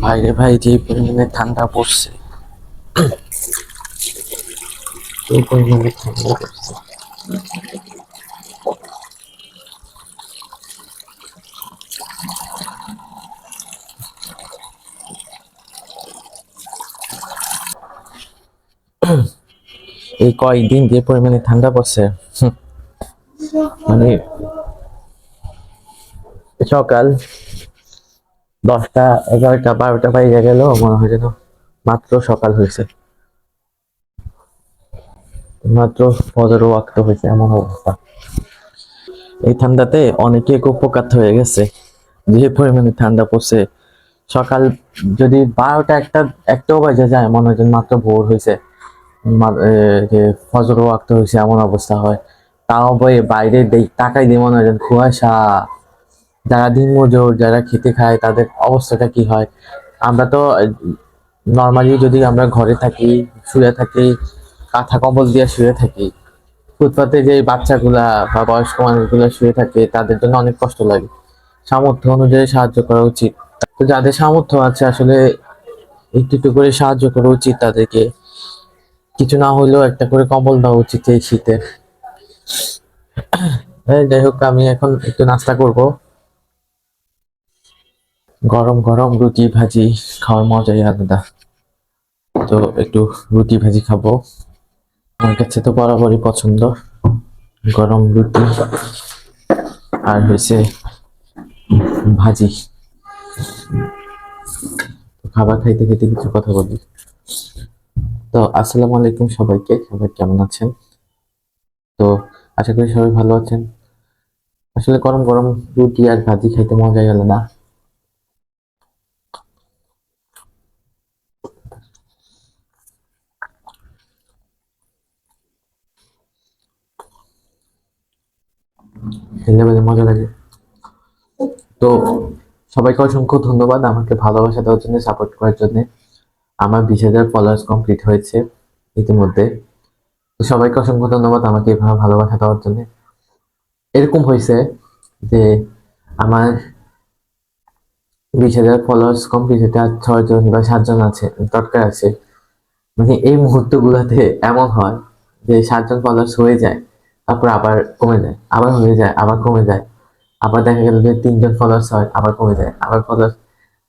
বাইরে ভাই যে পরিমাণে ঠান্ডা পড়ছে, এই পরিমাণে ঠান্ডা পড়ছে। এই কয়েকদিন যে পরিমাণে ঠান্ডা পড়ছে, মানে সকাল 10টা 11টা 12টা বাইরে গেল, মনে হয় যেন মাত্র সকাল হয়েছে, মাত্র ফজর ওয়াক্ত হয়েছে, এমন অবস্থা। এই ঠান্ডাতে অনেকে উপকার হয়ে গেছে, যে পরিমাণে ঠান্ডা পড়ছে। সকাল যদি 12টা 1টাও বাজে যায়, মনে হয় যেন মাত্র ভোর হয়েছে, যে ফজর ওয়াক্ত হয়েছে, এমন অবস্থা হয়। তাও বই বাইরে তাকাই দিয়ে মনে হয় যেন কুয়াশা। যারা দিনমজুর, যারা খেতে খায়, তাদের অবস্থাটা কি হয়? আমরা তো নর্মালি যদি আমরা ঘরে থাকি, শুয়ে থাকি, কাঁথা কম্বল দিয়ে শুয়ে থাকি, ফুটপাতে যে বাচ্চাগুলা বা বয়স্ক মানুষগুলা শুয়ে থাকে, তাদের জন্য অনেক কষ্ট লাগে। সামর্থ্য অনুযায়ী সাহায্য করা উচিত। তো যাদের সামর্থ্য আছে, আসলে একটু একটু করে সাহায্য করা উচিত তাদেরকে। কিছু না হলেও একটা করে কম্বল দেওয়া উচিত এই শীতে। যাই হোক, আমি এখন একটু নাস্তা করব। গরম গরম রুটি ভাজি খাওয়ার মজাই আলাদা। তো একটু রুটি ভাজি খাবো, আমার কাছে তো বরাবরই পছন্দ গরম রুটি আর হয়েছে ভাজি। খাবার খাইতে খাইতে কিছু কথা বলি। তো আসসালামু আলাইকুম সবাইকে, সবাই কেমন আছেন? তো আশা করি সবাই ভালো আছেন। আসলে গরম গরম রুটি আর ভাজি খাইতে মজা গেল না। খেলে বেলে মজা লাগে। তো সবাইকে অসংখ্য ধন্যবাদ আমাকে ভালোবাসা দেওয়ার জন্য, সাপোর্ট করার জন্য। আমার 20,000 ফলোয়ার্স কমপ্লিট হয়েছে ইতিমধ্যে। তো সবাইকে অসংখ্য ধন্যবাদ আমাকে এভাবে ভালোবাসা দেওয়ার জন্য। এরকম হয়েছে যে আমার 20,000 ফলোয়ার্স কমপ্লিট হতে আর 6 জন বা 7 জন আছে দরকার আছে। মানে এই মুহূর্ত গুলাতে এমন হয় যে 7 জন ফলোয়ার্স হয়ে যায়, তারপর আবার কমে যায়, আবার হয়ে যায়, আবার কমে যায়। আবার দেখা গেল যে 3 জন ফলোয়ার্স হয়, আবার কমে যায়, আবার ফলোয়ার্স।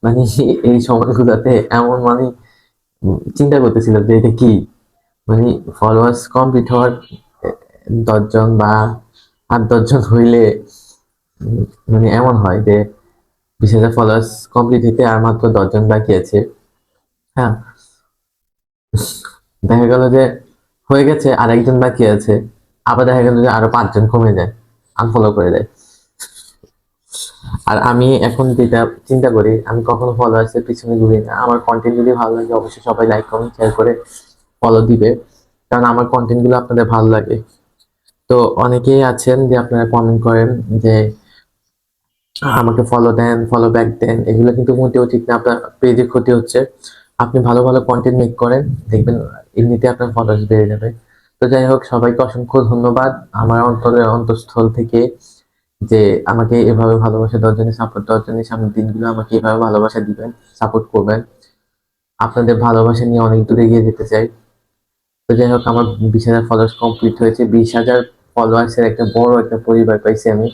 মানে এই সময়গুলোতে এমন, মানে চিন্তা করতেছিলাম যে এটা কি, মানে ফলোয়ার্স কমপ্লিট হওয়ার 10 জন বা 8 10 জন হইলে মানে এমন হয় যে 20,000 ফলোয়ার্স কমপ্লিট হইতে আর মাত্র 10 জন বাকি আছে। হ্যাঁ, দেখা গেল যে হয়ে গেছে, আর একজন বাকি আছে। আবার দেখা গেল যে আরো 5 জন কমে যায়, আনফলো করে দেয়। আর আমি এখন যেটা চিন্তা করি, আমি কখনো ফলোয়ার্স এর পিছনে ঘুরি না। আমার কন্টেন্ট যদি ভালো লাগে, অবশ্যই সবাই লাইক কমেন্ট শেয়ার করে ফলো দিবে, কারণ আমার কন্টেন্ট গুলো আপনাদের ভালো লাগে। তো অনেকেই আছেন যে আপনারা কমেন্ট করেন যে আমাকে ফলো দেন, ফলো ব্যাক দেন, এগুলো কিন্তু মোটেও ঠিক না। আপনার পেজে ক্ষতি হচ্ছে। আপনি ভালো ভালো কন্টেন্ট মেক করেন, দেখবেন এমনিতে আপনার ফলোয়ার্স বেড়ে যাবে। তো যাই হোক, সবাইকে অসংখ্য ধন্যবাদ আমার অন্তরের অন্তঃস্থল থেকে, যে আমাকে এভাবে ভালোবাসা দেওয়ার জন্য, সাপোর্ট দেওয়ার জন্য। সামনের দিনগুলো আমাকে এভাবে ভালোবাসা দিবেন, সাপোর্ট করবেন। আপনাদের ভালোবাসা নিয়ে অনেক দূরে এগিয়ে যেতে চাই। তো যাই হোক, আমার 20,000 ফলোয়ার্স কমপ্লিট হয়েছে। 20,000 ফলোয়ার্সের একটা বড় একটা পরিবার পাইছি আমি।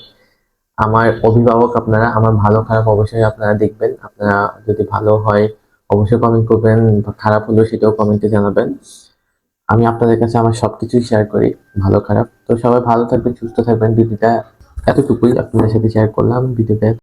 আমার অভিভাবক আপনারা, আমার ভালো খারাপ অবশ্যই আপনারা দেখবেন। আপনারা যদি ভালো হয় অবশ্যই কমেন্ট করবেন, খারাপ হলেও সেটাও কমেন্টে জানাবেন। আমি আপনাদের কাছে আমার সবকিছুই শেয়ার করি, ভালো খারাপ। তো সবাই ভালো থাকবেন, সুস্থ থাকবেন। ভিডিওটা এতটুকুই আপনাদের সাথে শেয়ার করলাম। ভিডিওটা